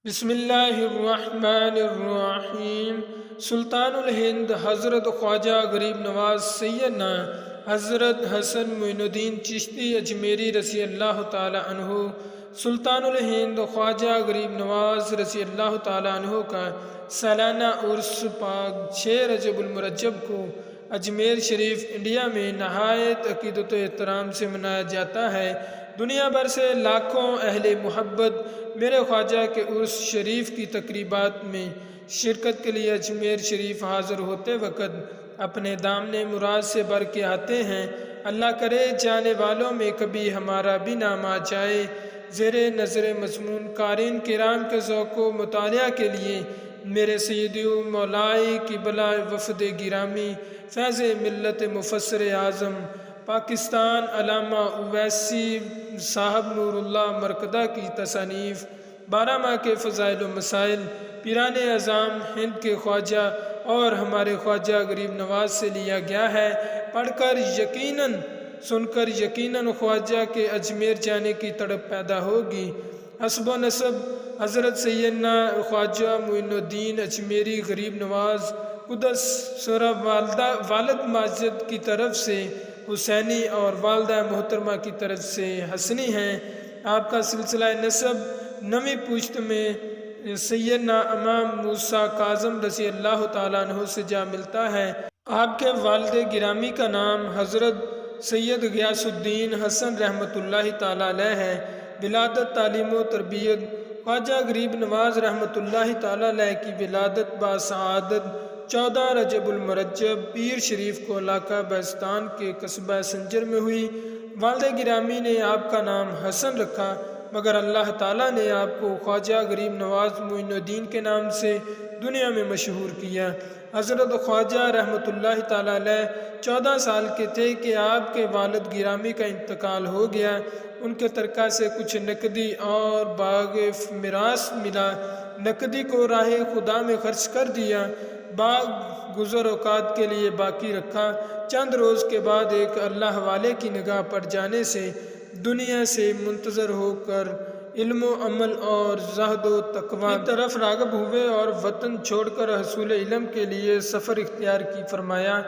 بسم اللہ الرحمن الرحیم۔ سلطان الہند حضرت خواجہ غریب نواز سیدنا حضرت حسن معین الدین چشتی اجمیری رضی اللہ تعالی عنہ، سلطان الہند خواجہ غریب نواز رضی اللہ تعالی عنہ کا سالانہ عرس پاک 6 رجب المرجب کو اجمیر شریف انڈیا میں نہایت عقیدت و احترام سے منایا جاتا ہے۔ دنیا بھر سے لاکھوں اہل محبت میرے خواجہ کے عرس شریف کی تقریبات میں شرکت کے لیے اجمیر شریف حاضر ہوتے وقت اپنے دامن مراد سے بھر کے آتے ہیں۔ اللہ کرے جانے والوں میں کبھی ہمارا بھی نام آ جائے۔ زیر نظر مضمون قارئین کرام کے ذوق و مطالعہ کے لیے میرے سیدی و مولائی قبلہ وفد گرامی فیض ملت مفسر اعظم پاکستان علامہ اویسی صاحب نور اللہ مرکدہ کی تصانیف 12 ماہ کے فضائل و مسائل پیران اعظام ہند کے خواجہ اور ہمارے خواجہ غریب نواز سے لیا گیا ہے۔ پڑھ کر یقیناً سن کر یقیناً خواجہ کے اجمیر جانے کی تڑپ پیدا ہوگی۔ حسب و نسب حضرت سیدنا خواجہ معین الدین اجمیری غریب نواز قدس سرہ والد ماجد کی طرف سے حسینی اور والدہ محترمہ کی طرف سے حسنی ہیں۔ آپ کا سلسلہ نسب نویں پشت میں سیدنا امام موسیٰ کاظم رضی اللہ تعالیٰ عنہ سے جا ملتا ہے۔ آپ کے والد گرامی کا نام حضرت سید غیاث الدین حسن رحمۃ اللہ تعالیٰ علیہ ہے۔ ولادت، تعلیم و تربیت خواجہ غریب نواز رحمۃ اللہ تعالیٰ علیہ کی ولادت باسعادت 14 رجب المرجب پیر شریف کو علاقہ بہستان کے قصبہ سنجر میں ہوئی۔ والد گرامی نے آپ کا نام حسن رکھا مگر اللہ تعالیٰ نے آپ کو خواجہ غریب نواز معین الدین کے نام سے دنیا میں مشہور کیا۔ حضرت خواجہ رحمۃ اللہ تعالیٰ علیہ 14 سال کے تھے کہ آپ کے والد گرامی کا انتقال ہو گیا۔ ان کے ترکہ سے کچھ نقدی اور باغ میراث ملا۔ نقدی کو راہ خدا میں خرچ کر دیا، باغ گزر اوقات کے لیے باقی رکھا۔ چند روز کے بعد ایک اللہ والے کی نگاہ پڑ جانے سے دنیا سے منتظر ہو کر علم و عمل اور زہد و تقویٰ کی طرف راغب ہوئے اور وطن چھوڑ کر حصول علم کے لیے سفر اختیار کی فرمایا۔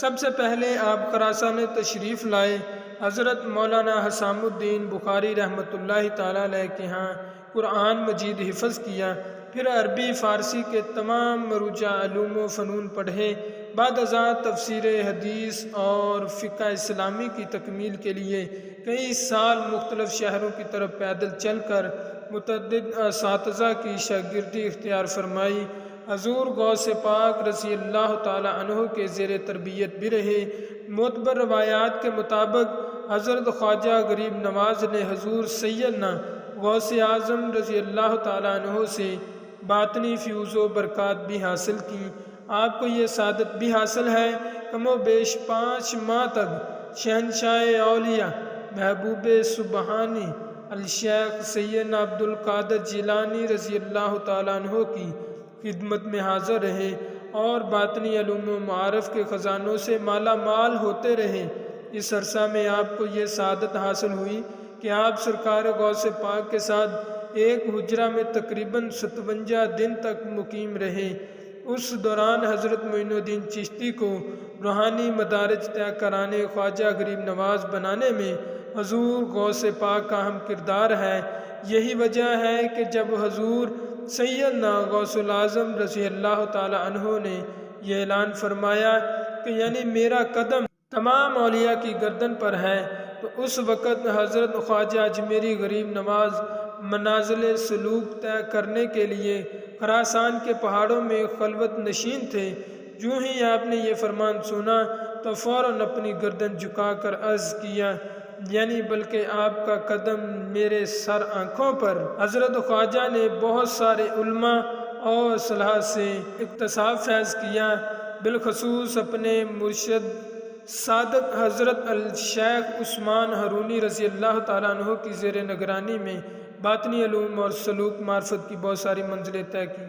سب سے پہلے آپ خراسان تشریف لائے۔ حضرت مولانا حسام الدین بخاری رحمۃ اللہ تعالیٰ علیہ کے ہاں قرآن مجید حفظ کیا، پھر عربی فارسی کے تمام مروجہ علوم و فنون پڑھے۔ بعد ازاں تفسیر حدیث اور فقہ اسلامی کی تکمیل کے لیے کئی سال مختلف شہروں کی طرف پیدل چل کر متعدد اساتذہ کی شاگردی اختیار فرمائی۔ حضور غوث پاک رضی اللہ تعالی عنہ کے زیر تربیت بھی رہے۔ معتبر روایات کے مطابق حضرت خواجہ غریب نواز نے حضور سیدنا غوث اعظم رضی اللہ تعالی عنہ سے باطنی فیوز و برکات بھی حاصل کی۔ آپ کو یہ سعادت بھی حاصل ہے کم و بیش 5 ماہ تک شہنشاہ اولیاء محبوب سبحانی الشیخ سیدنا عبد القادر جیلانی رضی اللہ تعالیٰ عنہ کی خدمت میں حاضر رہے اور باطنی علوم و معارف کے خزانوں سے مالا مال ہوتے رہے۔ اس عرصہ میں آپ کو یہ سعادت حاصل ہوئی کہ آپ سرکار غوث پاک کے ساتھ ایک حجرہ میں تقریباً 57 دن تک مقیم رہے۔ اس دوران حضرت معین الدین چشتی کو روحانی مدارج طے کرانے خواجہ غریب نواز بنانے میں حضور غوث پاک کا اہم کردار ہے۔ یہی وجہ ہے کہ جب حضور سیدنا غوث الاعظم رضی اللہ تعالی عنہ نے یہ اعلان فرمایا کہ یعنی میرا قدم تمام اولیاء کی گردن پر ہے، تو اس وقت حضرت خواجہ اجمیری غریب نواز منازل سلوک طے کرنے کے لیے خراسان کے پہاڑوں میں خلوت نشین تھے۔ جو ہی آپ نے یہ فرمان سنا تو فوراً اپنی گردن جھکا کر عرض کیا، یعنی بلکہ آپ کا قدم میرے سر آنکھوں پر۔ حضرت خواجہ نے بہت سارے علماء اور صلاح سے اکتساب فیض کیا، بالخصوص اپنے مرشد صادق حضرت الشیخ عثمان ہارونی رضی اللہ تعالیٰ عنہ کی زیر نگرانی میں باطنی علوم اور سلوک معرفت کی بہت ساری منزلیں طے کی۔